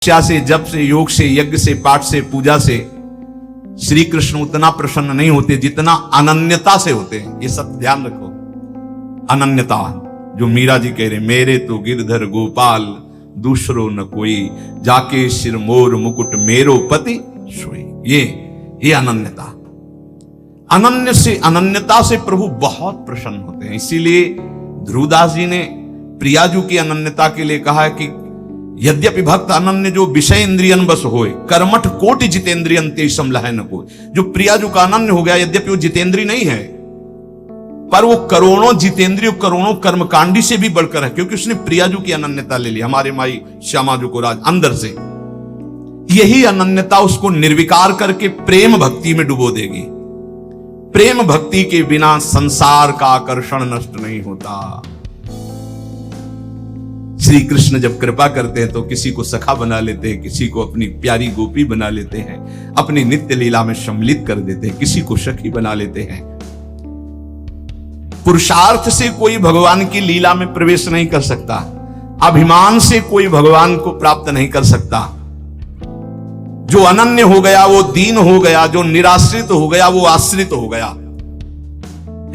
शिक्षा से, जप से, योग से, यज्ञ से, पाठ से, पूजा से श्री कृष्ण उतना प्रसन्न नहीं होते जितना अनन्यता से होते हैं। ये सब ध्यान रखो। अनन्यता, जो मीरा जी कह रहे, मेरे तो गिरधर गोपाल दूसरो न कोई, जाके सिर मोर मुकुट मेरो पति सोई। ये अनन्यता, अनन्य से, अनन्यता से प्रभु बहुत प्रसन्न होते हैं। इसीलिए ध्रुवदास जी ने प्रियाजू की अनन्यता के लिए कहा है कि यद्यपि भक्त अनन्य जो विषय इंद्रियन बस होए, कर्मठ कोटि जितेंद्रियन ते समलह न कोई। जो प्रियाजू का अनन्य हो गया, यद्यपि वो जितेंद्री नहीं है, पर वो करोड़ों जितेंद्रियों, करोड़ों कर्मकांडी से भी बढ़कर है, क्योंकि उसने प्रियाजू की अनन्यता ले ली, हमारे माई श्यामाजू को राज अंदर से। यही अनन्यता उसको निर्विकार करके प्रेम भक्ति में डुबो देगी। प्रेम भक्ति के बिना संसार का आकर्षण नष्ट नहीं होता। श्री कृष्ण जब कृपा करते हैं तो किसी को सखा बना लेते हैं, किसी को अपनी प्यारी गोपी बना लेते हैं, अपनी नित्य लीला में सम्मिलित कर देते हैं, किसी को सखी बना लेते हैं। पुरुषार्थ से कोई भगवान की लीला में प्रवेश नहीं कर सकता, अभिमान से कोई भगवान को प्राप्त नहीं कर सकता। जो अनन्य हो गया वो दीन हो गया, जो निराश्रित हो गया वो आश्रित हो गया।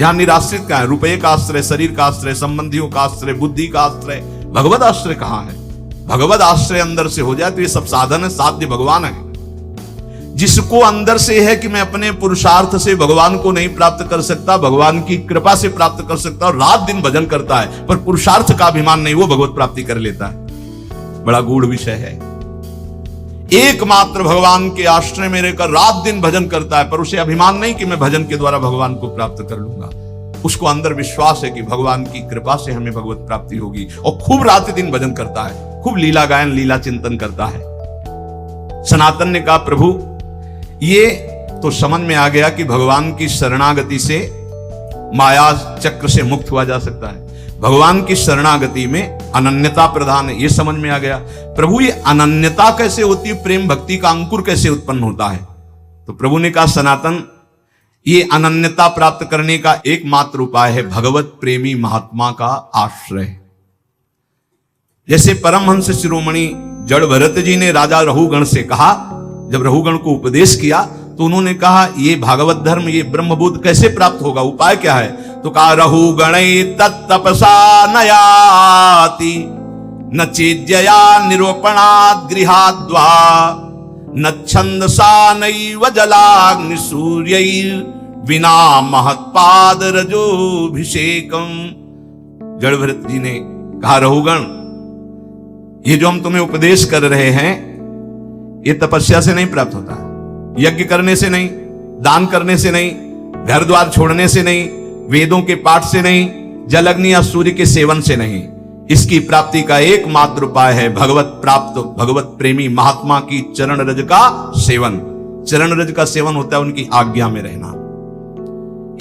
यहां निराश्रित क्या है? रुपये का आश्रय, शरीर का आश्रय, संबंधियों का आश्रय, बुद्धि का आश्रय, भगवत आश्रय कहां है? भगवत आश्रय अंदर से हो जाए तो ये सब साधन है, साध्य भगवान है। जिसको अंदर से है कि मैं अपने पुरुषार्थ से भगवान को नहीं प्राप्त कर सकता, भगवान की कृपा से प्राप्त कर सकता, और रात दिन भजन करता है, पर पुरुषार्थ का अभिमान नहीं, वो भगवत प्राप्ति कर लेता है। बड़ा गूढ़ विषय है। एकमात्र भगवान के आश्रय में रहकर रात दिन भजन करता है, पर उसे अभिमान नहीं कि मैं भजन के द्वारा भगवान को प्राप्त कर लूंगा। उसको अंदर विश्वास है कि भगवान की कृपा से हमें भगवत प्राप्ति होगी, और खूब रात दिन भजन करता है, खूब लीला गायन, लीला चिंतन करता है। सनातन ने कहा, प्रभु ये तो समझ में आ गया कि भगवान की शरणागति से माया चक्र से मुक्त हुआ जा सकता है, भगवान की शरणागति में अनन्यता प्रधान है, ये समझ में आ गया। प्रभु ये अनन्यता कैसे होती है, प्रेम भक्ति का अंकुर कैसे उत्पन्न होता है? तो प्रभु ने कहा, सनातन ये अनन्यता प्राप्त करने का एकमात्र उपाय है भगवत प्रेमी महात्मा का आश्रय। जैसे परमहंस शिरोमणि जड़ भरत जी ने राजा रहुगण से कहा, जब रहुगण को उपदेश किया तो उन्होंने कहा ये भागवत धर्म, ये ब्रह्मबोध कैसे प्राप्त होगा, उपाय क्या है? तो कहा, रहुगण तत्तपसा नयाति न चेद्यया निरूपणात् गृहाद्वा न छंदसा नैव जलाग्नि सूर्यैर् बिना महत्पाद रजोभिषेकम। जड़ भरत जी ने कहा, रहुगण ये जो हम तुम्हें उपदेश कर रहे हैं ये तपस्या से नहीं प्राप्त होता, यज्ञ करने से नहीं, दान करने से नहीं, घर द्वार छोड़ने से नहीं, वेदों के पाठ से नहीं, जल अग्नि या सूर्य के सेवन से नहीं। इसकी प्राप्ति का एकमात्र उपाय है भगवत प्राप्त, भगवत प्रेमी महात्मा की चरण रज का सेवन। चरण रज का सेवन होता है उनकी आज्ञा में रहना।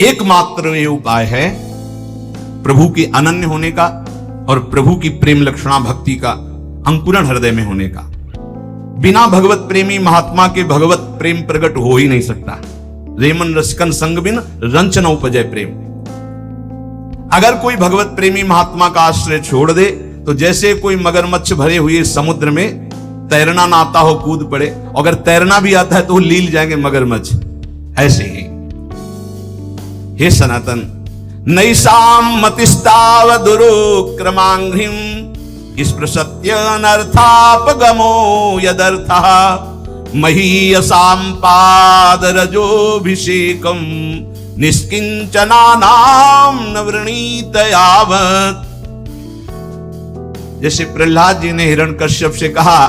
एकमात्र ये उपाय है प्रभु के अनन्य होने का और प्रभु की प्रेम लक्षणा भक्ति का अंकुरण हृदय में होने का। बिना भगवत प्रेमी महात्मा के भगवत प्रेम प्रकट हो ही नहीं सकता। रेमन रसकन संग बिन रंच न उपजय प्रेम। अगर कोई भगवत प्रेमी महात्मा का आश्रय छोड़ दे तो जैसे कोई मगरमच्छ भरे हुए समुद्र में तैरना ना आता हो कूद पड़े, अगर तैरना भी आता है तो लील जाएंगे मगरमच्छ, ऐसे ही। हे सनातन, नैषाम मतिस्तावदुरुक्रमांघ्रिम स्पृशत्यनर्थापगमो यदर्थः महीयसां पादरजोभिषेकं निष्किंचनानां न वृणीत यावत्। जैसे प्रहलाद जी ने हिरण्यकश्यप से कहा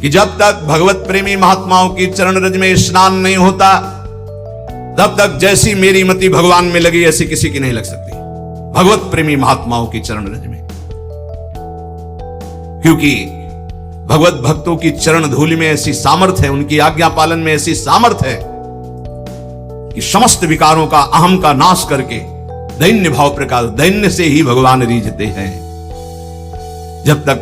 कि जब तक भगवत प्रेमी महात्माओं की चरण रज में स्नान नहीं होता तब तक जैसी मेरी मति भगवान में लगी ऐसी किसी की नहीं लग सकती, भगवत प्रेमी महात्माओं की चरण रज में। क्योंकि भगवत भक्तों की चरण धूलि में ऐसी सामर्थ्य है, उनकी आज्ञा पालन में ऐसी सामर्थ्य है कि समस्त विकारों का, अहम का नाश करके दैन्य भाव प्रकाश, दैन्य से ही भगवान रीझते हैं। जब तक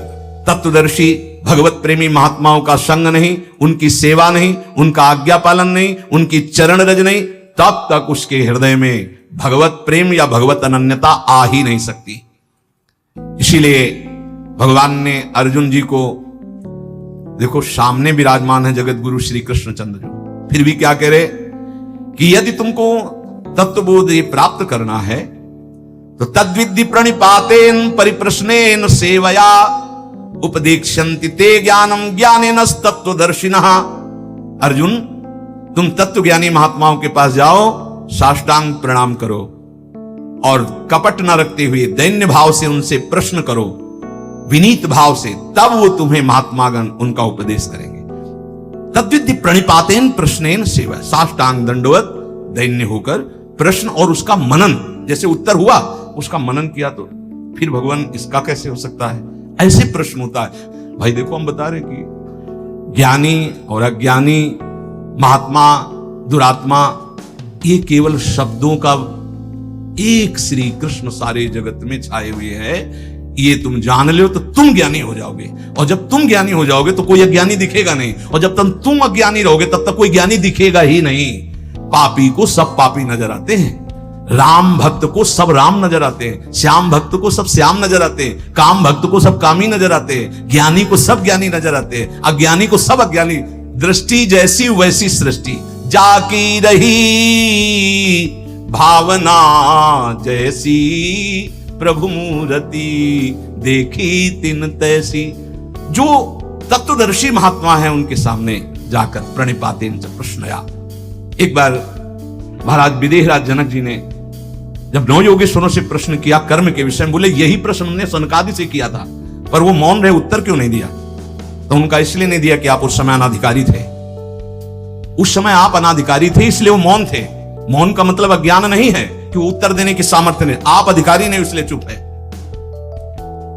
तत्वदर्शी भगवत प्रेमी महात्माओं का संग नहीं, उनकी सेवा नहीं, उनका आज्ञा पालन नहीं, उनकी चरण रज नहीं, तब तक उसके हृदय में भगवत प्रेम या भगवत अनन्यता आ ही नहीं सकती। इसीलिए भगवान ने अर्जुन जी को, देखो सामने विराजमान है जगत गुरु श्री कृष्णचंद्र जी, फिर भी क्या कह रहे कि यदि तुमको तत्वबोध ये प्राप्त करना है तो तद्विद्धि प्रणिपातेन परिप्रश्नेन सेवया उपदेक्षन्ति ते ज्ञानम ज्ञानेन तत्वदर्शिनः। अर्जुन, तुम तत्व ज्ञानी महात्माओं के पास जाओ, साष्टांग प्रणाम करो और कपट न रखते हुए दैन्य भाव से उनसे प्रश्न करो, विनीत भाव से, तब वो तुम्हें महात्मागण उनका उपदेश करेंगे। तद्विद्धि प्रणिपातेन प्रश्नेन सेवा, साष्टांग दंडवत दैन्य होकर प्रश्न और उसका मनन, जैसे उत्तर हुआ उसका मनन किया तो फिर भगवान इसका कैसे हो सकता है, ऐसे प्रश्न होता है। भाई देखो हम बता रहे कि ज्ञानी और अज्ञानी, महात्मा दुरात्मा, ये केवल शब्दों का एक श्री कृष्ण सारे जगत में छाए हुए है। ये तुम जान लो तो तुम ज्ञानी हो जाओगे, और जब तुम ज्ञानी हो जाओगे तो कोई अज्ञानी दिखेगा नहीं, और जब तक तुम अज्ञानी रहोगे तब तक कोई ज्ञानी दिखेगा ही नहीं। पापी को सब पापी नजर आते हैं, राम भक्त को सब राम नजर आते हैं, श्याम भक्त को सब श्याम नजर आते हैं, काम भक्त को सब कामी नजर आते हैं, ज्ञानी को सब ज्ञानी नजर आते हैं, अज्ञानी को सब अज्ञानी। दृष्टि जैसी वैसी सृष्टि, जाकी रही भावना जैसी, प्रभु मूर्ति देखी तिन तैसी। जो तत्वदर्शी महात्मा है उनके सामने जाकर प्रणिपातेन च प्रश्नया। एक बार महाराज विदेहराज जनक जी ने जब 9 योगेश्वरों से प्रश्न किया कर्म के विषय में, बोले यही प्रश्न हमने सनकादि से किया था, पर वो मौन रहे, उत्तर क्यों नहीं दिया? तो उनका इसलिए नहीं दिया कि आप उस समय अनाधिकारी थे, उस समय आप अनाधिकारी थे इसलिए वो मौन थे। मौन का मतलब अज्ञान नहीं है कि वो उत्तर देने की सामर्थ्य नहीं, आप अधिकारी नहीं इसलिए चुप है।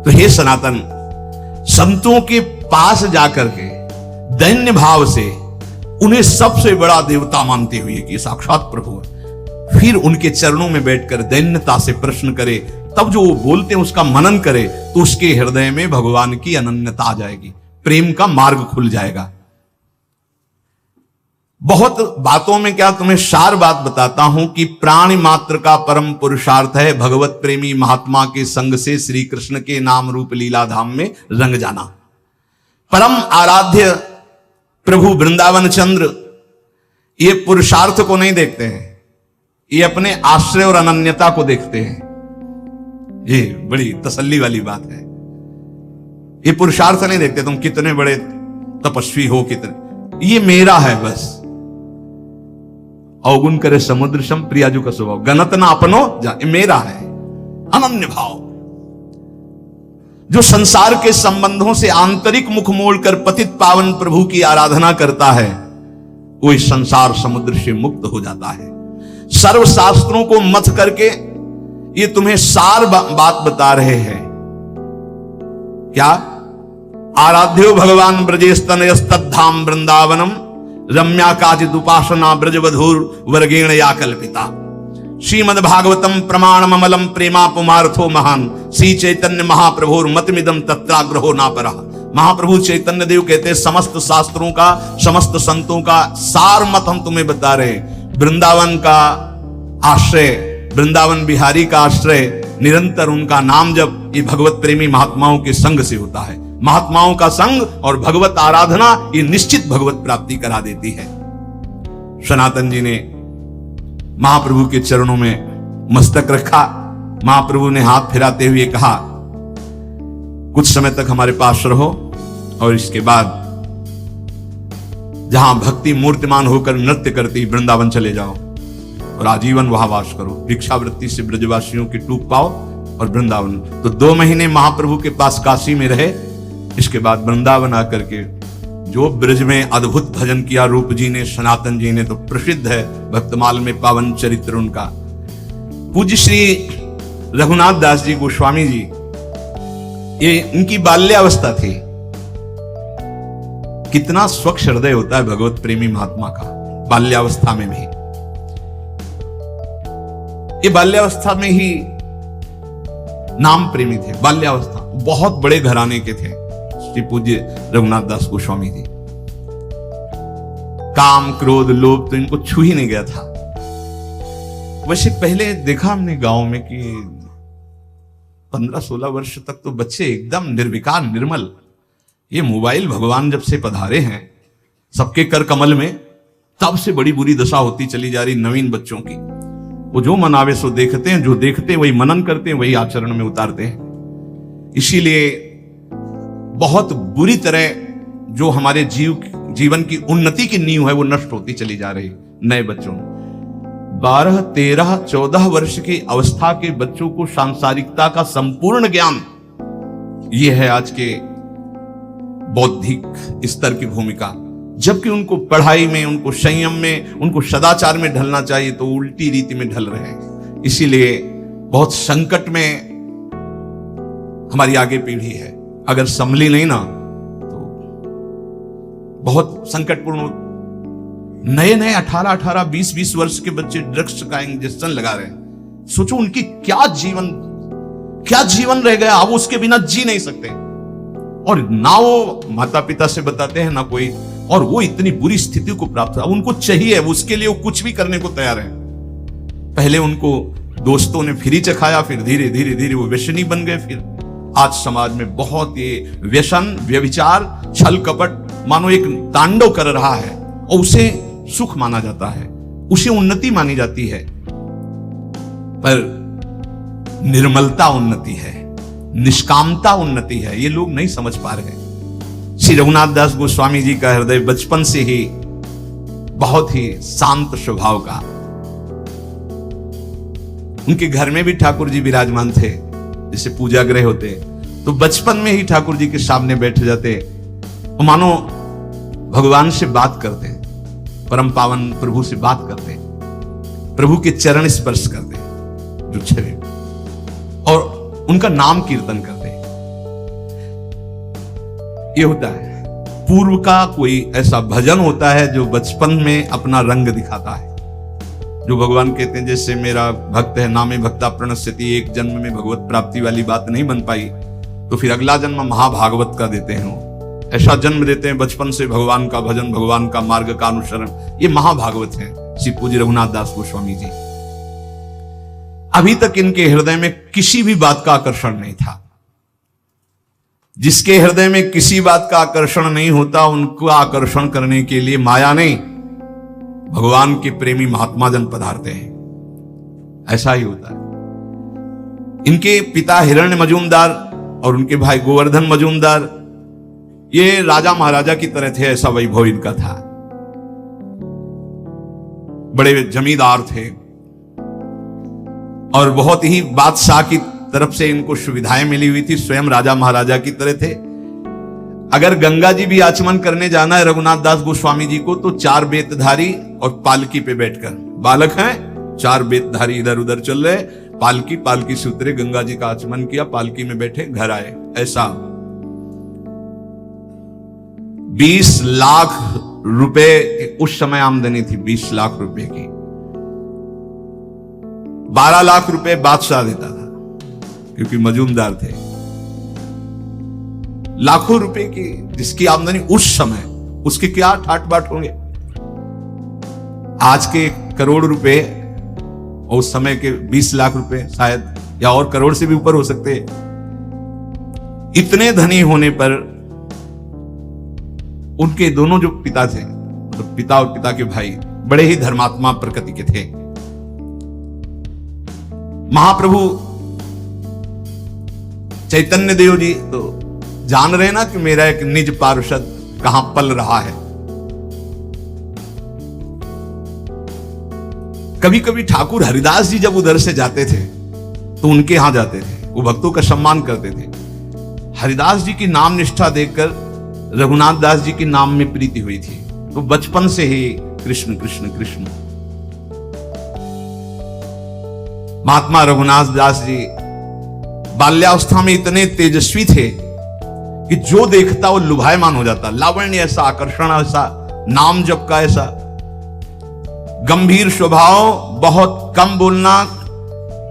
तो हे सनातन, संतों के पास जाकर के दैन्य भाव से उन्हें सबसे बड़ा देवता मानते हुए कि साक्षात प्रभु है, फिर उनके चरणों में बैठकर दैन्यता से प्रश्न करे, तब जो वो बोलते हैं उसका मनन करे, तो उसके हृदय में भगवान की अनन्यता आ जाएगी, प्रेम का मार्ग खुल जाएगा। बहुत बातों में क्या तुम्हें सार बात बताता हूं कि प्राणी मात्र का परम पुरुषार्थ है भगवत प्रेमी महात्मा के संग से श्री कृष्ण के नाम रूप लीला धाम में रंग जाना। परम आराध्य प्रभु वृंदावन चंद्र ये पुरुषार्थ को नहीं देखते हैं, ये अपने आश्रय और अनन्यता को देखते हैं। ये बड़ी तसल्ली वाली बात है। ये पुरुषार्थ नहीं देखते तुम कितने बड़े तपस्वी हो, कितने, ये मेरा है बस। अवगुण करे समुद्र सम प्रियाजू का स्वभाव, गणत ना अपनो जा, मेरा है। अनन्य भाव जो संसार के संबंधों से आंतरिक मुख मोड़कर पतित पावन प्रभु की आराधना करता है, वो इस संसार समुद्र से मुक्त हो जाता है। सर्व शास्त्रों को मथ करके ये तुम्हें सार बात बता रहे हैं। क्या? आराध्यो भगवान ब्रजेस्तनयस्तद्धाम वृंदावनम रम्या काचिद उपासना ब्रजवधूर वर्गेण या कल्पिता। श्रीमद् भागवतम प्रमाणम अमलम प्रेमा पुमार्थो महान श्री चैतन्य महाप्रभुर मतमिदम तत्राग्रहो ना परा। महाप्रभु चैतन्य देव कहते हैं समस्त शास्त्रों का, समस्त संतों का सार मत हम तुम्हें बता रहे हैं। वृंदावन का आश्रय, वृंदावन बिहारी का आश्रय, निरंतर उनका नाम जब ये भगवत प्रेमी महात्माओं के संग से होता है। महात्माओं का संग और भगवत आराधना ये निश्चित भगवत प्राप्ति करा देती है। सनातन जी ने महाप्रभु के चरणों में मस्तक रखा। महाप्रभु ने हाथ फिराते हुए कहा, कुछ समय तक हमारे पास रहो और इसके बाद जहां भक्ति मूर्तिमान होकर नृत्य करती वृंदावन चले जाओ और आजीवन वहां वास करो। भिक्षावृत्ति से ब्रजवासियों की टूक पाओ और वृंदावन। तो 2 महीने महाप्रभु के पास काशी में रहे। इसके बाद वृंदावन आकर के जो ब्रज में अद्भुत भजन किया रूप जी ने, सनातन जी ने, तो प्रसिद्ध है भक्तमाल में पावन चरित्र उनका। पूज्य श्री रघुनाथ दास जी गोस्वामी जी, ये उनकी बाल्यावस्था थी। कितना स्वच्छ हृदय होता है भगवत प्रेमी महात्मा का, बाल्यावस्था में भी। ये बाल्यावस्था में ही नाम प्रेमी थे। बाल्यावस्था बहुत बड़े घराने के थे श्री पूज्य रघुनाथ दास गोस्वामी जी। काम क्रोध लोभ तो इनको छू ही नहीं गया था। वैसे पहले देखा हमने गांव में कि 15-16 वर्ष तक तो बच्चे एकदम निर्विकार निर्मल। ये मोबाइल भगवान जब से पधारे हैं सबके कर कमल में, तब से बड़ी बुरी दशा होती चली जा रही नवीन बच्चों की। वो जो मनावे सो देखते हैं, जो देखते हैं वही मनन करते हैं, वही आचरण में उतारते हैं। इसीलिए बहुत बुरी तरह जो हमारे जीवन की उन्नति की नींव है वो नष्ट होती चली जा रही नए बच्चों में। 12, 13, 14 वर्ष की अवस्था के बच्चों को सांसारिकता का संपूर्ण ज्ञान, यह है आज के बौद्धिक स्तर की भूमिका। जबकि उनको पढ़ाई में, उनको संयम में, उनको सदाचार में ढलना चाहिए तो उल्टी रीति में ढल रहे हैं। इसीलिए बहुत संकट में हमारी आगे पीढ़ी है। अगर संभली नहीं ना तो बहुत संकटपूर्ण। नए 18, 20 वर्ष के बच्चे ड्रग्स का इंजेक्शन लगा रहे हैं। सोचो उनकी क्या जीवन रह गया, अब उसके बिना जी नहीं सकते। और ना वो माता पिता से बताते हैं ना कोई, और वो इतनी बुरी स्थिति को प्राप्त, अब उनको चाहिए, उसके लिए वो कुछ भी करने को तैयार है। पहले उनको दोस्तों ने फ्री चखाया, फिर धीरे धीरे वो व्यसनी बन गए। फिर आज समाज में बहुत ये व्यसन, व्यभिचार, छल कपट मानो एक तांडव कर रहा है, और उसे सुख माना जाता है, उसे उन्नति मानी जाती है। पर निर्मलता उन्नति है, निष्कामता उन्नति है, ये लोग नहीं समझ पा रहे। श्री रघुनाथ दास गोस्वामी जी का हृदय बचपन से ही बहुत ही शांत स्वभाव का। उनके घर में भी ठाकुर जी विराजमान थे, जैसे पूजा गृह होते तो बचपन में ही ठाकुर जी के सामने बैठ जाते और मानो भगवान से बात करते, परम पावन प्रभु से बात करते, प्रभु के चरण स्पर्श करते जो छवि, और उनका नाम कीर्तन करते। ये होता है पूर्व का कोई ऐसा भजन होता है जो बचपन में अपना रंग दिखाता है, जो भगवान कहते हैं जैसे मेरा भक्त है नामे भक्ता प्रणश्यति, एक जन्म में भगवत प्राप्ति वाली बात नहीं बन पाई तो फिर अगला जन्म महाभागवत का देते हैं। वो ऐसा जन्म देते हैं बचपन से भगवान का भजन, भगवान का मार्ग का अनुसरण, ये महाभागवत है श्री पूज्य रघुनाथ दास गोस्वामी जी। अभी तक इनके हृदय में किसी भी बात का आकर्षण नहीं था। जिसके हृदय में किसी बात का आकर्षण नहीं होता, उनको आकर्षण करने के लिए माया नहीं, भगवान के प्रेमी महात्मा जन पधारते हैं। ऐसा ही होता है। इनके पिता हिरण्य मजूमदार और उनके भाई गोवर्धन मजूमदार ये राजा महाराजा की तरह थे, ऐसा वैभव इनका था। बड़े जमींदार थे और बहुत ही बादशाह की तरफ से इनको सुविधाएं मिली हुई थी, स्वयं राजा महाराजा की तरह थे। अगर गंगा जी भी आचमन करने जाना है रघुनाथ दास गोस्वामी जी को तो 4 बेतधारी और पालकी पे बैठकर, बालक हैं 4 बेतधारी इधर उधर चल रहे, पालकी से उतरे, गंगा जी का आचमन किया, पालकी में बैठे घर आए। ऐसा 20 लाख रुपए उस समय आमदनी थी, 20 लाख रुपए की। 12 लाख रुपए बादशाह देता था क्योंकि मजूमदार थे। लाखों रुपए की जिसकी आमदनी उस समय, उसके क्या ठाट बाट होंगे। आज के करोड़ रुपए और उस समय के 20 लाख रुपए शायद, या और करोड़ से भी ऊपर हो सकते। इतने धनी होने पर उनके दोनों जो पिता थे, मतलब पिता और पिता के भाई, बड़े ही धर्मात्मा प्रकृति के थे। महाप्रभु चैतन्य देव जी तो जान रहे ना कि मेरा एक निज पार्षद कहां पल रहा है। कभी कभी ठाकुर हरिदास जी जब उधर से जाते थे तो उनके यहां जाते थे, वो भक्तों का सम्मान करते थे। हरिदास जी की नाम निष्ठा देखकर रघुनाथ दास जी के नाम में प्रीति हुई थी, तो बचपन से ही कृष्ण कृष्ण कृष्ण। महात्मा रघुनाथ दास जी बाल्यावस्था में इतने तेजस्वी थे कि जो देखता वो लुभायमान हो जाता। लावण्य ऐसा, आकर्षण ऐसा, नाम जप का ऐसा, गंभीर स्वभाव, बहुत कम बोलना,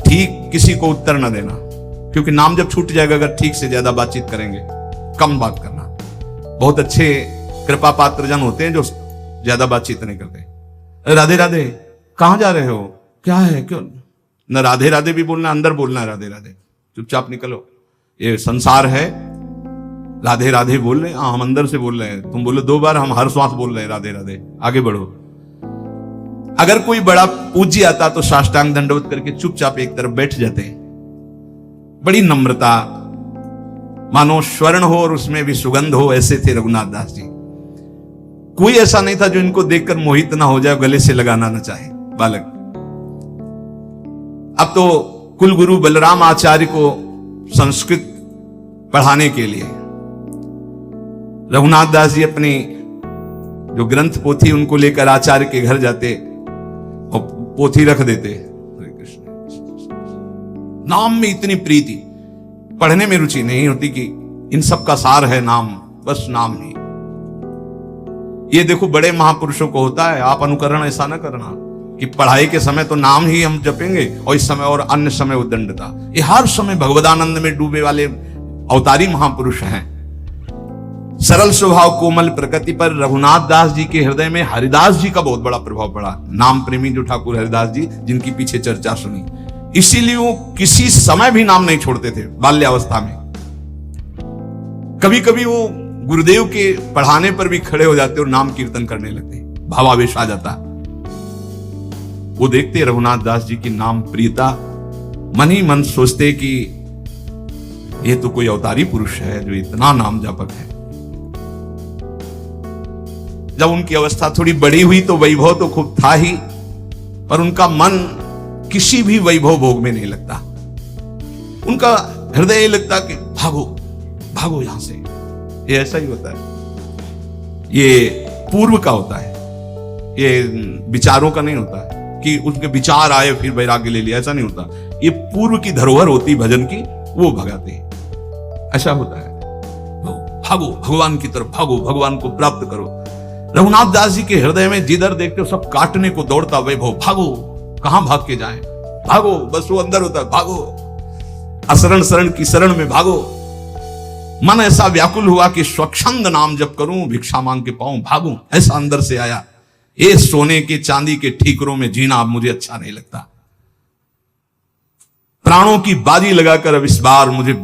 ठीक किसी को उत्तर न देना, क्योंकि नाम जब छूट जाएगा अगर ठीक से ज्यादा बातचीत करेंगे, कम बात करना। बहुत अच्छे कृपा पात्र जन होते हैं जो ज्यादा बातचीत नहीं करते। राधे राधे, कहां जा रहे हो, क्या है, क्यों न, राधे राधे भी बोलना, अंदर बोलना है राधे राधे, चुपचाप निकलो, ये संसार है। राधे राधे बोल रहे हैं, हाँ हम अंदर से बोल रहे हैं, तुम बोलो 2 बार, हम हर श्वास बोल रहे हैं राधे राधे, आगे बढ़ो। अगर कोई बड़ा पूज्य आता तो साष्टांग दंडवत करके चुपचाप एक तरफ बैठ जाते हैं, बड़ी नम्रता, मानो स्वर्ण हो और उसमें भी सुगंध हो, ऐसे थे रघुनाथ दास जी। कोई ऐसा नहीं था जो इनको देखकर मोहित ना हो जाए, गले से लगाना ना चाहे बालक। अब तो कुलगुरु बलराम आचार्य को संस्कृत पढ़ाने के लिए रघुनाथ दास जी अपनी जो ग्रंथ पोथी उनको लेकर आचार्य के घर जाते और पोथी रख देते। हरे कृष्ण। नाम में इतनी प्रीति, पढ़ने में रुचि नहीं होती कि इन सब का सार है नाम, बस नाम ही। ये देखो बड़े महापुरुषों को होता है, आप अनुकरण ऐसा ना करना कि पढ़ाई के समय तो नाम ही हम जपेंगे और इस समय और अन्य समय उद्दंडता। ये हर समय भगवदानंद में डूबे वाले अवतारी महापुरुष हैं। सरल स्वभाव कोमल प्रकृति पर रघुनाथ दास जी के हृदय में हरिदास जी का बहुत बड़ा प्रभाव पड़ा। नाम प्रेमी जो ठाकुर हरिदास जी, जिनकी पीछे चर्चा सुनी, इसीलिए वो किसी समय भी नाम नहीं छोड़ते थे। बाल्यावस्था में कभी कभी वो गुरुदेव के पढ़ाने पर भी खड़े हो जाते और नाम कीर्तन करने लगते, भावावेश आ जाता। वो देखते रघुनाथ दास जी की नाम प्रियता, मन ही मन सोचते कि ये तो कोई अवतारी पुरुष है जो इतना नाम जापक है। जब उनकी अवस्था थोड़ी बड़ी हुई तो वैभव तो खूब था ही, पर उनका मन किसी भी वैभव भोग में नहीं लगता। उनका हृदय लगता कि भागो भागो यहां से। ये ऐसा ही होता है, ये पूर्व का होता है, ये विचारों का नहीं होता है कि उसके विचार आए फिर वैराग्य ले लिया, ऐसा नहीं होता। ये पूर्व की धरोहर होती भजन की, वो भगाते हैं, ऐसा होता है। भागो भगवान की तरफ, भागो भगवान को प्राप्त करो। रघुनाथ दास जी के हृदय में जिधर देखते हो सब काटने को दौड़ता वैभव। भागो, कहां भाग के जाएं, भागो, बस वो अंदर होता है, भागो असरण शरण की शरण में भागो। मन ऐसा व्याकुल हुआ कि स्वच्छंद नाम जप करूं, भिक्षा मांग के पाऊं, भागूं, ऐसा अंदर से आया। ये सोने के चांदी के ठीकरों में जीना अब मुझे अच्छा नहीं लगता। प्राणों की बाजी लगाकर अब इस बार मुझे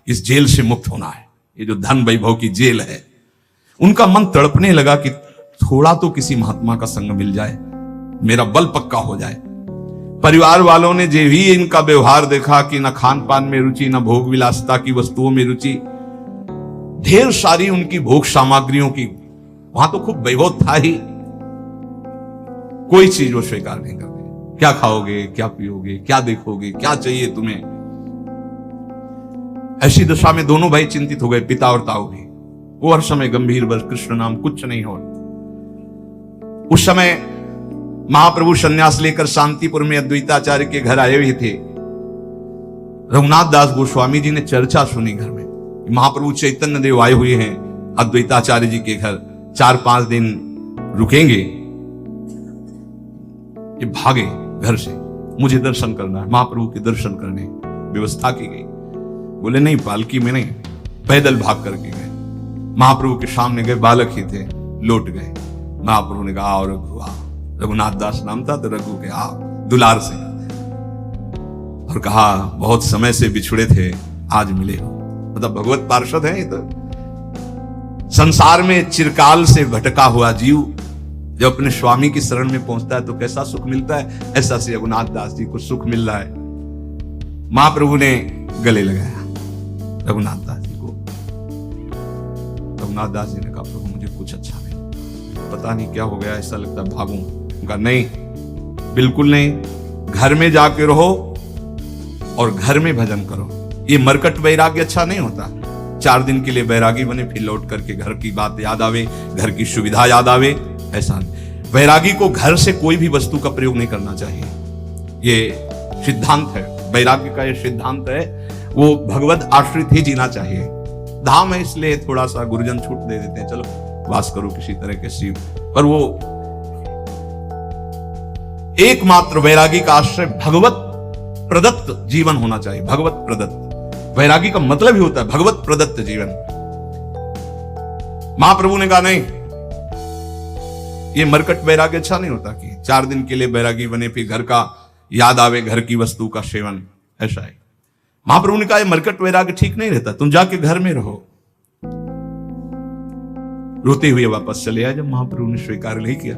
इस जेल से मुक्त होना है, ये जो धन वैभव की जेल है। उनका मन तड़पने लगा कि थोड़ा तो किसी महात्मा का संग मिल जाए, मेरा बल पक्का हो जाए। परिवार वालों ने जो भी इनका व्यवहार देखा कि न खान पान में रुचि, न भोग विलासिता की वस्तुओं में रुचि, ढेर सारी उनकी भोग सामग्रियों की, वहां तो खूब वैभव था ही, कोई चीज वो स्वीकार नहीं करते। क्या खाओगे, क्या पियोगे, क्या देखोगे, क्या चाहिए तुम्हें। ऐसी दशा में दोनों भाई चिंतित हो गए, पिता और ताऊ भी। वो हर समय गंभीर, बस कृष्ण नाम, कुछ नहीं हो। उस समय महाप्रभु सन्यास लेकर शांतिपुर में अद्वैताचार्य के घर आए हुए थे। रघुनाथ दास गोस्वामी जी ने चर्चा सुनी घर में, महाप्रभु चैतन्य देव आए हुए हैं अद्वैताचार्य जी के घर, 4-5 दिन रुकेंगे। ये भागे घर से, मुझे दर्शन करना है, महाप्रभु के दर्शन करने व्यवस्था की गई। बोले नहीं, पालकी में नहीं, पैदल भाग करके गए। महाप्रभु के सामने गए, बालक ही थे, लौट गए। महाप्रभु ने कहा और रघु आ, रघुनाथ दास नाम था तो रघु के आ, दुलार से, और कहा बहुत समय से बिछुड़े थे, आज मिले हो। मतलब भगवत पार्षद है ये तो। संसार में चिरकाल से भटका हुआ जीव जब अपने स्वामी की शरण में पहुंचता है तो कैसा सुख मिलता है, ऐसा से रघुनाथ दास जी को सुख मिल रहा है। महाप्रभु ने गले लगाया रघुनाथ दास जी को। रघुनाथ दास जी ने कहा प्रभु मुझे कुछ अच्छा नहीं, पता नहीं क्या हो गया, ऐसा लगता है भागूं। उनका नहीं, बिल्कुल नहीं, घर में जाके रहो और घर में भजन करो। ये मरकट वैराग्य अच्छा नहीं होता। 4 दिन के लिए वैरागी बने, फिर लौट करके घर की बात याद आवे, घर की सुविधा याद आवे, ऐसा नहीं। वैरागी को घर से कोई भी वस्तु का प्रयोग नहीं करना चाहिए, ये सिद्धांत है वैराग्य का, ये सिद्धांत है। वो भगवत आश्रित ही जीना चाहिए। धाम है इसलिए थोड़ा सा गुरुजन छूट दे देते हैं, चलो वास करो किसी तरह के शिव, पर वो एकमात्र वैरागी का आश्रय भगवत प्रदत्त जीवन होना चाहिए। भगवत प्रदत्त वैरागी का मतलब ही होता है भगवत प्रदत्त जीवन। महाप्रभु ने कहा नहीं, ये मरकट वैराग्य अच्छा नहीं होता कि 4 दिन के लिए वैरागी बने फिर घर का याद आवे, घर की वस्तु का सेवन, ऐसा है। महाप्रभु ने कहा ये मरकट वैराग्य ठीक नहीं रहता, तुम जाके घर में रहो। रोते हुए वापस चले आए जब महाप्रभु ने स्वीकार नहीं किया।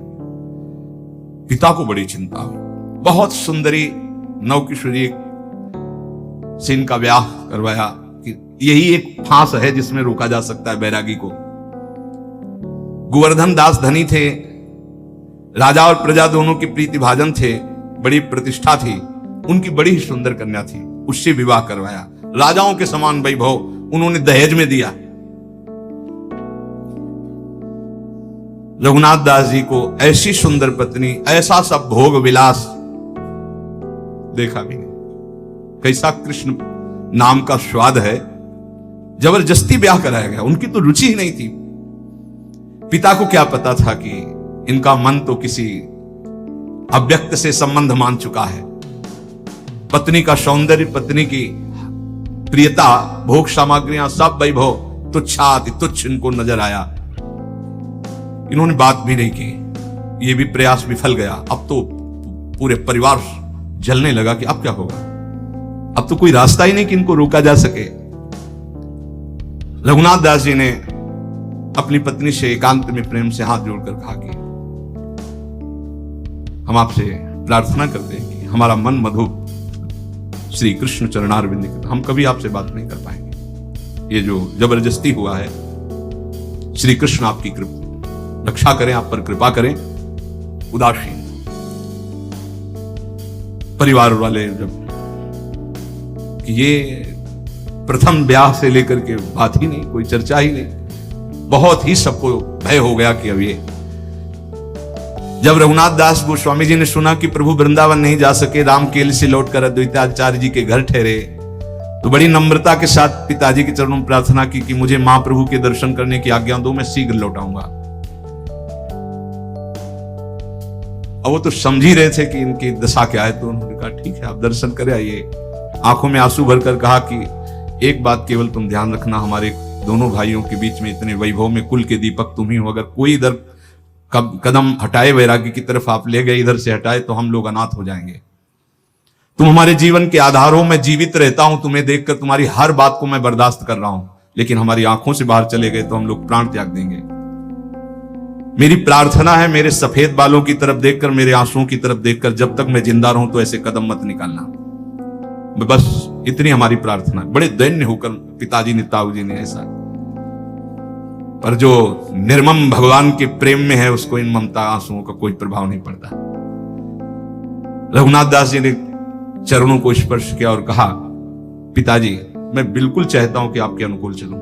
पिता को बड़ी चिंता हुई। बहुत सुंदरी नवकिशोरी से इनका ब्याह करवाया कि यही एक फांस है जिसमें रोका जा सकता है बैरागी को। गोवर्धन दास धनी थे, राजा और प्रजा दोनों के प्रीति भाजन थे, बड़ी प्रतिष्ठा थी, उनकी बड़ी ही सुंदर कन्या थी, उससे विवाह करवाया। राजाओं के समान वैभव उन्होंने दहेज में दिया। रघुनाथ दास जी को ऐसी सुंदर पत्नी, ऐसा सब भोग विलास देखा भी नहीं। कैसा कृष्ण नाम का स्वाद है, जबरदस्ती ब्याह कराया गया, उनकी तो रुचि ही नहीं थी। पिता को क्या पता था कि इनका मन तो किसी अव्यक्त से संबंध मान चुका है। पत्नी का सौंदर्य, पत्नी की प्रियता, भोग सामग्रियां, सब वैभव तुच्छाति तुच्छ इनको नजर आया। इन्होंने बात भी नहीं की, ये भी प्रयास विफल गया। अब तो पूरे परिवार जलने लगा कि अब क्या होगा, अब तो कोई रास्ता ही नहीं कि इनको रोका जा सके। रघुनाथ दास जी ने अपनी पत्नी से एकांत में प्रेम से हाथ जोड़कर कहा कि हम आपसे प्रार्थना करते हैं कि हमारा मन मधुप श्री कृष्ण चरणारविंद, हम कभी आपसे बात नहीं कर पाएंगे। ये जो जबरदस्ती हुआ है, श्री कृष्ण आपकी कृपा रक्षा करें, आप पर कृपा करें। उदासीन परिवार वाले जब कि ये प्रथम ब्याह से लेकर के बात ही नहीं, कोई चर्चा ही नहीं, बहुत ही सबको भय हो गया कि अब ये। जब रघुनाथ दास गोस्वामी जी ने सुना कि प्रभु वृंदावन नहीं जा सके, रामकेल से लौटकर अद्वैताचार्य जी के घर ठहरे, तो बड़ी नम्रता के साथ पिताजी के चरणों में प्रार्थना की कि मुझे महाप्रभु के दर्शन करने की आज्ञा दो, मैं शीघ्र लौट आऊंगा। और वो तो समझ ही रहे थे कि इनकी दशा क्या है, तो उन्होंने कहा ठीक है आप दर्शन करे आइए। आंखों में आंसू भरकर कहा कि एक बात केवल तुम ध्यान रखना, हमारे दोनों भाइयों के बीच में इतने वैभव में कुल के दीपक तुम ही हो, अगर कोई इधर कदम हटाए वैराग्य की तरफ आप ले गए, इधर से हटाए तो हम लोग अनाथ हो जाएंगे। तुम हमारे जीवन के आधार हो, मैं जीवित रहता हूं, तुम्हें देखकर तुम्हारी हर बात को मैं बर्दाश्त कर रहा हूं, लेकिन हमारी आंखों से बाहर चले गए तो हम लोग प्राण त्याग देंगे। मेरी प्रार्थना है, मेरे सफेद बालों की तरफ देखकर, मेरे आंसुओं की तरफ देखकर, जब तक मैं जिंदा रहूं तो ऐसे कदम मत निकालना। बस इतनी हमारी प्रार्थना। बड़े दैन्य होकर पिताजी ने, ताऊ जी ने ऐसा, पर जो निर्मम भगवान के प्रेम में है उसको इन ममता आंसुओं का कोई प्रभाव नहीं पड़ता। रघुनाथ दास जी ने चरणों को स्पर्श किया और कहा पिताजी मैं बिल्कुल चाहता हूं कि आपके अनुकूल चलूं,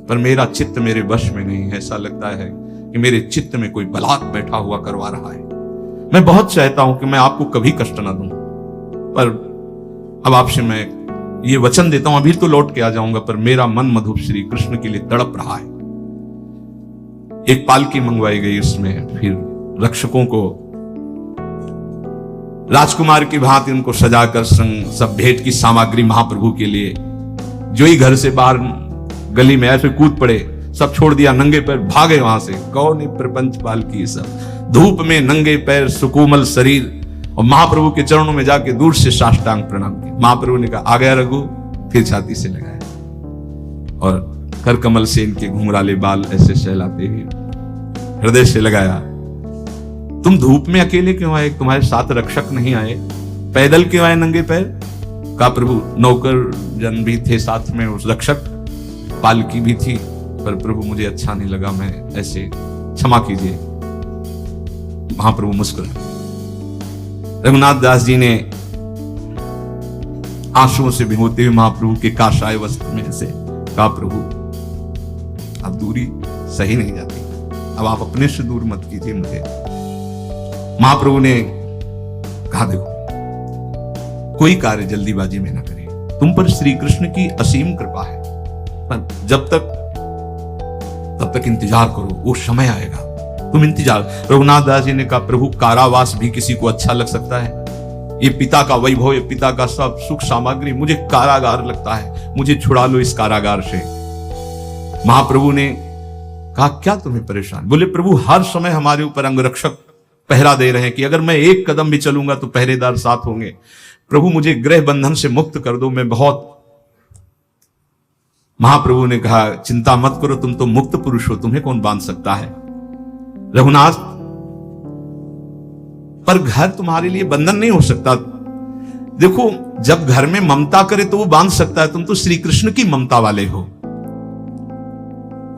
पर मेरा चित्त मेरे वश में नहीं है। ऐसा लगता है कि मेरे चित्त में कोई बलात् बैठा हुआ करवा रहा है। मैं बहुत चाहता हूं कि मैं आपको कभी कष्ट ना दूं, पर अब आपसे मैं ये वचन देता हूं, अभी तो लौट के आ जाऊंगा, पर मेरा मन मधुप श्री कृष्ण के लिए तड़प रहा है। एक पालकी मंगवाई गई, उसमें फिर रक्षकों को राजकुमार की भांति उनको सजाकर सब भेंट की सामग्री महाप्रभु के लिए, जो ही घर से बाहर गली में ऐसे कूद पड़े, सब छोड़ दिया, नंगे पैर भागे वहां से। कौन प्रपंच पालकी, सब धूप में नंगे पैर, सुकोमल शरीर, और महाप्रभु के चरणों में जाके दूर से साष्टांग प्रणाम किया। महाप्रभु ने कहा आ गया रघु, फिर छाती से लगाया और कर कमल से इनके घुंघराले बाल ऐसे सहलाते हुए हृदय से लगाया। तुम धूप में अकेले क्यों आए, तुम्हारे साथ रक्षक नहीं आए, पैदल क्यों आए नंगे पैर? कहा प्रभु नौकर जन भी थे साथ में, उस रक्षक पालकी भी थी, पर प्रभु मुझे अच्छा नहीं लगा, मैं ऐसे, क्षमा कीजिए। महाप्रभु मुस्कुराए। रघुनाथ दास जी ने आंसुओं से भिगोते हुए महाप्रभु के काशाय वस्त्र में से कहा प्रभु अब दूरी सही नहीं जाती, अब आप अपने से दूर मत कीजिए मुझे। महाप्रभु ने कहा देखो कोई कार्य जल्दीबाजी में ना करें, तुम पर श्री कृष्ण की असीम कृपा है, पर जब तक इंतजार करो, वो समय आएगा, तुम इंतजार। रघुनाथ दास जी ने कहा प्रभु कारावास भी किसी को अच्छा लग सकता है? ये पिता का वैभव, ये पिता का सब सुख सामग्री, मुझे कारागार लगता है, मुझे छुड़ा लो इस कारागार से। महाप्रभु ने कहा क्या तुम्हें परेशान? बोले प्रभु हर समय हमारे ऊपर अंगरक्षक पहरा दे रहे हैं कि अगर मैं एक कदम भी चलूंगा तो पहरेदार साथ होंगे। प्रभु मुझे गृह बंधन से मुक्त कर दो, मैं बहुत। महाप्रभु ने कहा चिंता मत करो, तुम तो मुक्त पुरुष हो, तुम्हें कौन बांध सकता है। रघुनाथ, पर घर तुम्हारे लिए बंधन नहीं हो सकता। देखो, जब घर में ममता करे तो वो बांध सकता है, तुम तो श्री कृष्ण की ममता वाले हो।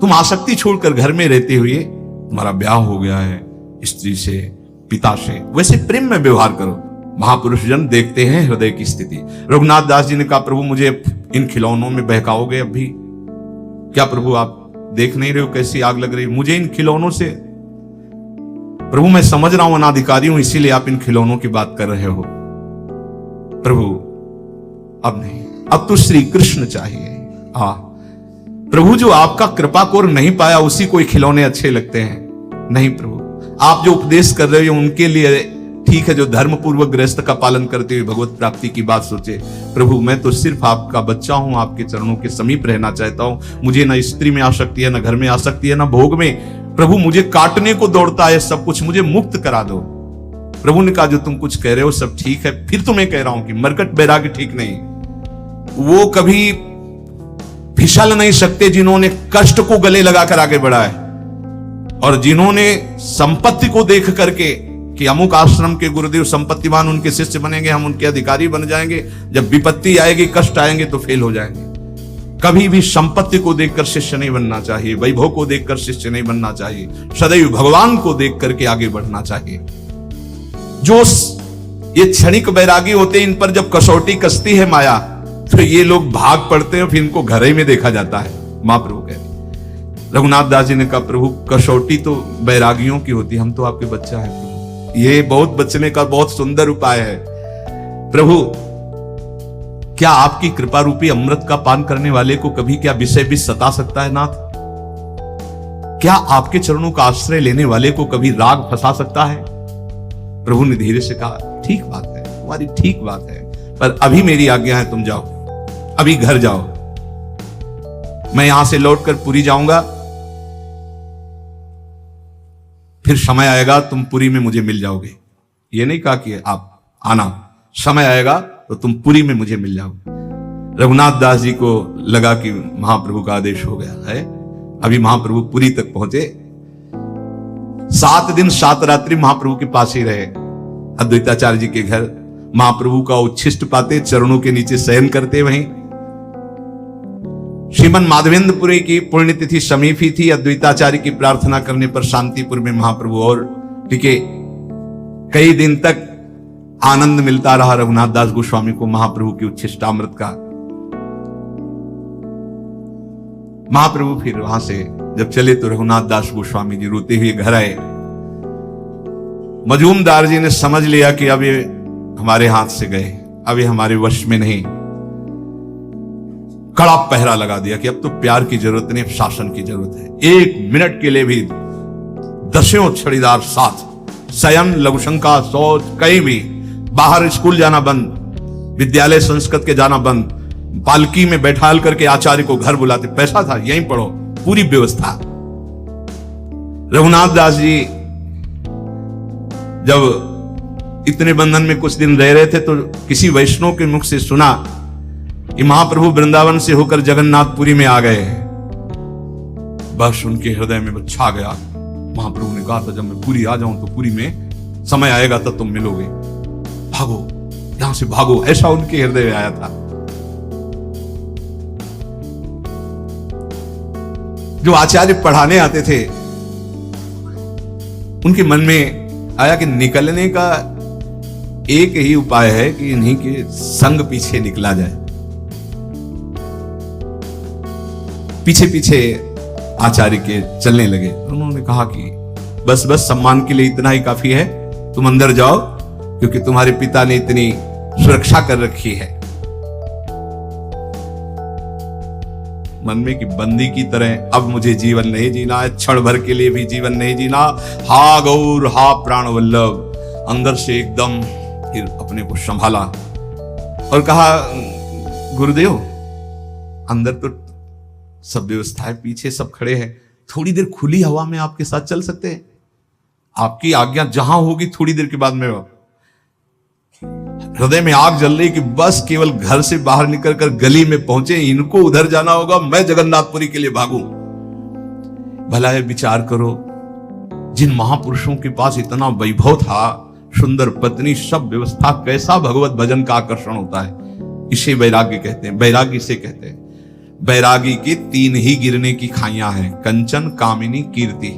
तुम आसक्ति छोड़कर घर में रहते हुए, तुम्हारा ब्याह हो गया है स्त्री से, पिता से, वैसे प्रेम में व्यवहार करो। महापुरुष जन देखते हैं हृदय की स्थिति। रघुनाथ दास जी ने कहा प्रभु मुझे इन खिलौनों में बहकाओगे अब भी? क्या प्रभु आप देख नहीं रहे हो कैसी आग लग रही मुझे इन खिलौनों से? प्रभु मैं समझ रहा हूं अनाधिकारी हूं, इसीलिए आप इन खिलौनों की बात कर रहे हो। प्रभु अब नहीं, अब तो श्री कृष्ण चाहिए। प्रभु जो आपका कृपा कोर नहीं पाया उसी को खिलौने अच्छे लगते हैं। नहीं प्रभु, आप जो उपदेश कर रहे हो उनके लिए ठीक है, जो धर्म पूर्वक गृहस्थ का पालन करते हुए भगवत प्राप्ति की बात सोचे। प्रभु मैं तो सिर्फ आपका बच्चा हूं, आपके चरणों के समीप रहना चाहता हूं। मुझे ना स्त्री में आसक्ति है, ना घर में आसक्ति है, ना भोग में। प्रभु मुझे काटने को दौड़ता है सब कुछ, मुझे मुक्त करा दो। प्रभु ने कहा जो तुम कुछ कह रहे हो सब ठीक है, फिर तो मैं कह रहा हूं कि मरकट बैरागी ठीक नहीं। वो कभी फिसल नहीं सकते जिन्होंने कष्ट को गले लगाकर आगे बढ़ा है, और जिन्होंने संपत्ति को देख करके कि अमुक आश्रम के गुरुदेव संपत्तिवान, उनके शिष्य बनेंगे, हम उनके अधिकारी बन जाएंगे, जब विपत्ति आएगी कष्ट आएंगे तो फेल हो जाएंगे। कभी भी संपत्ति को देखकर शिष्य नहीं बनना चाहिए, वैभव को देखकर शिष्य नहीं बनना चाहिए, सदैव भगवान को देख करके आगे बढ़ना चाहिए। जो ये क्षणिक बैरागी होते हैं, इन पर जब कसौटी कसती है माया तो ये लोग भाग पड़ते हैं, फिर इनको घर ही में देखा जाता है। महाप्रभु कह रहे। रघुनाथ दास जी ने कहा प्रभु कसौटी तो बैरागियों की होती, हम तो आपके बच्चा है। ये बहुत बचने का बहुत सुंदर उपाय है। प्रभु क्या आपकी कृपा रूपी अमृत का पान करने वाले को कभी क्या विषय भी सता सकता है नाथ? क्या आपके चरणों का आश्रय लेने वाले को कभी राग फंसा सकता है? प्रभु ने धीरे से कहा ठीक बात है, तुम्हारी ठीक बात है, पर अभी मेरी आज्ञा है तुम जाओ, अभी घर जाओ। मैं यहां से लौटकर पुरी जाऊंगा, फिर समय आएगा तुम पुरी में मुझे मिल जाओगे। ये नहीं कहा कि आप आना, समय आएगा तो तुम पुरी में मुझे मिल जाओगे। रघुनाथ दास जी को लगा कि महाप्रभु का आदेश हो गया है। अभी महाप्रभु पुरी तक पहुंचे। 7 दिन 7 रात्रि महाप्रभु के पास ही रहे, अद्वैताचार्य जी के घर। महाप्रभु का उच्छिष्ट पाते, चरणों के नीचे शयन करते। वहीं श्रीमन माधवेंद्रपुरी की पुण्यतिथि समीप ही थी। अद्वैताचार्य की प्रार्थना करने पर शांतिपुर में महाप्रभु और टिके। कई दिन तक आनंद मिलता रहा रघुनाथ दास गोस्वामी को महाप्रभु की उच्छिष्टामृत का। महाप्रभु फिर वहां से जब चले तो रघुनाथ दास गोस्वामी जी रोते हुए घर आए। मजूमदार जी ने समझ लिया कि अब ये हमारे हाथ से गए, अब ये हमारे वश में नहीं। कड़ा पहरा लगा दिया कि अब तो प्यार की जरूरत नहीं, अब शासन की जरूरत है। 1 मिनट के लिए भी 10 छड़ीदार साथ, शयन, लघुशंका, शौच, कहीं भी बाहर स्कूल जाना बंद, विद्यालय संस्कृत के जाना बंद, पालकी में बैठाल करके आचार्य को घर बुलाते, पैसा था यहीं पढ़ो, पूरी व्यवस्था। रघुनाथ दास जी जब इतने बंधन में कुछ दिन रह रहे थे तो किसी वैष्णव के मुख से सुना कि महाप्रभु वृंदावन से होकर जगन्नाथपुरी में आ गए। बस उनके हृदय में छा गया। महाप्रभु ने कहा था जब मैं पुरी आ जाऊं तो पुरी में समय आएगा तब तुम मिलोगे, भागो यहां से भागो, ऐसा उनके हृदय में आया था। जो आचार्य पढ़ाने आते थे उनके मन में आया कि निकलने का एक ही उपाय है कि इन्हीं के संग पीछे निकला जाए। पीछे पीछे आचार्य के चलने लगे। उन्होंने कहा कि बस बस सम्मान के लिए इतना ही काफी है, तुम अंदर जाओ क्योंकि तुम्हारे पिता ने इतनी सुरक्षा कर रखी है। मन में कि बंदी की तरह अब मुझे जीवन नहीं जीना है, क्षण भर के लिए भी जीवन नहीं जीना। हा गौर हा प्राण वल्लभ। अंदर से एकदम फिर अपने को संभाला और कहा गुरुदेव अंदर तो सब व्यवस्था है, पीछे सब खड़े हैं, थोड़ी देर खुली हवा में आपके साथ चल सकते हैं? आपकी आज्ञा जहां होगी थोड़ी देर के बाद में। हृदय में आग जल रही कि बस केवल घर से बाहर निकलकर गली में पहुंचे, इनको उधर जाना होगा, मैं जगन्नाथपुरी के लिए भागूं। भला है विचार करो, जिन महापुरुषों के पास इतना वैभव था, सुंदर पत्नी, सब व्यवस्था, कैसा भगवत भजन का आकर्षण होता है। इसे वैराग्य कहते हैं। वैराग्य इसे कहते हैं। वैरागी के 3 ही गिरने की खाइयां हैं, कंचन, कामिनी, कीर्ति।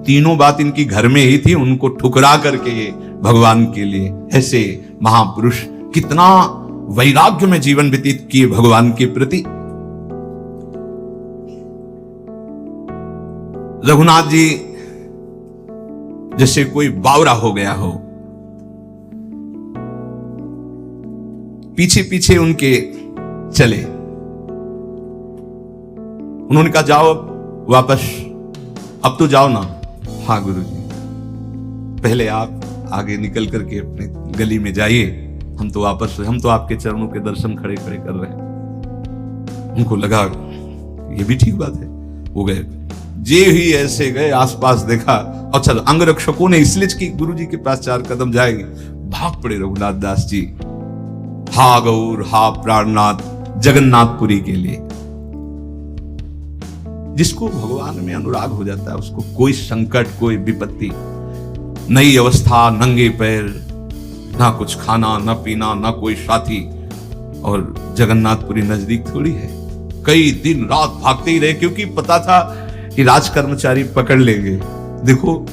तीनों बात इनकी घर में ही थी, उनको ठुकरा करके ये भगवान के लिए, ऐसे महापुरुष कितना वैराग्य में जीवन व्यतीत किए भगवान के प्रति। रघुनाथ जी जैसे कोई बावरा हो गया हो, पीछे पीछे उनके चले। उन्होंने कहा जाओ वापस, अब तो जाओ ना। हाँ गुरुजी, पहले आप आगे निकल करके अपने गली में जाइए, हम तो आपके चरणों के दर्शन खड़े खड़े कर रहे हैं। उनको लगा ये भी ठीक बात है, वो गए। जे ही ऐसे गए, आसपास देखा, अच्छा अंगरक्षकों ने इसलिए कि गुरुजी के पास 4 कदम जाएंगे, भाग पड़े रघुनाथ दास जी, हा गौर, हा प्राणनाथ, जगन्नाथपुरी के लिए। जिसको भगवान में अनुराग हो जाता है, उसको कोई संकट, कोई विपत्ति, नई अवस्था, नंगे पैर, ना कुछ खाना, ना पीना, ना कोई साथी, और जगन्नाथपुरी नजदीक थोड़ी है। कई दिन रात भागते ही रहे, क्योंकि पता था कि राज कर्मचारी पकड़ लेंगे। देखो,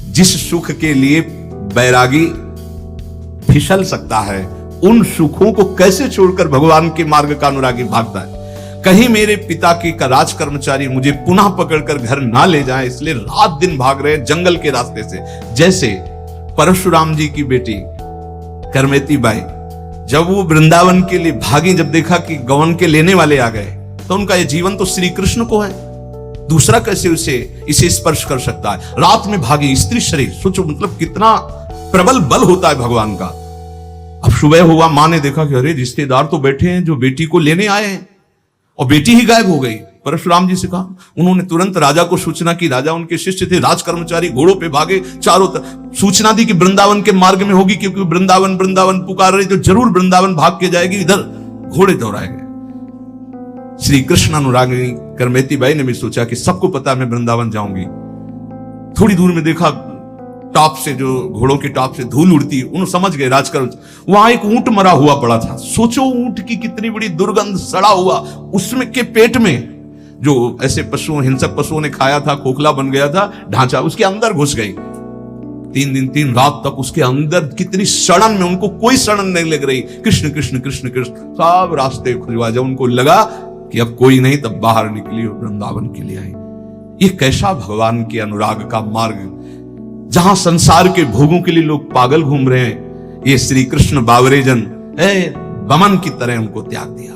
जिस सुख के लिए बैरागी फिसल सकता है, उन सुखों को कैसे छोड़कर भगवान के मार्ग का अनुरागी भागता है। कहीं मेरे पिता की का राज कर्मचारी मुझे पुनः पकड़कर घर ना ले जाए, इसलिए रात दिन भाग रहे जंगल के रास्ते से। जैसे परशुराम जी की बेटी करमेती बाई, जब वो वृंदावन के लिए भागी, जब देखा कि गवन के लेने वाले आ गए, तो उनका ये जीवन तो श्री कृष्ण को है, दूसरा कैसे इसे स्पर्श कर सकता है। रात में भागी, स्त्री शरीर, सोचो मतलब कितना प्रबल बल होता है भगवान का। अब सुबह हुआ, मां ने देखा कि अरे रिश्तेदार तो बैठे हैं जो बेटी को लेने आए हैं, और बेटी ही गायब हो गई। परशुराम जी से कहा, उन्होंने तुरंत राजा को सूचना की। राजा उनके शिष्य थे, राज कर्मचारी घोड़ों पे भागे, चारों तरफ सूचना दी कि वृंदावन के मार्ग में होगी, क्योंकि वृंदावन वृंदावन पुकार रही, तो जरूर वृंदावन भाग के जाएगी। इधर घोड़े दौड़ाए गए। श्री कृष्ण अनुरागिनी करमेती बाई ने भी सोचा कि सबको पता मैं वृंदावन जाऊंगी। थोड़ी दूर में देखा टॉप से, जो घोड़ों के टॉप से धूल उड़ती, उन्होंने समझ गए राजकर्म। वहां एक ऊंट मरा हुआ पड़ा था। सोचो ऊंट की कितनी बड़ी दुर्गंध, सड़ा हुआ, उसमें के पेट में जो ऐसे पशुओं, हिंसक पशुओं ने खाया था, खोखला बन गया था ढांचा, उसके अंदर घुस गई। 3 दिन 3 रात तक उसके अंदर कितनी सड़न में, उनको कोई सड़न नहीं लग रही। कृष्ण कृष्ण कृष्ण कृष्ण, सब रास्ते खुलवा। जब उनको लगा कि अब कोई नहीं, तब बाहर निकली और वृंदावन के लिए आई। ये कैसा भगवान के अनुराग का मार्ग, जहां संसार के भोगों के लिए लोग पागल घूम रहे हैं, ये श्री कृष्ण बावरे जन बमन की तरह उनको त्याग दिया।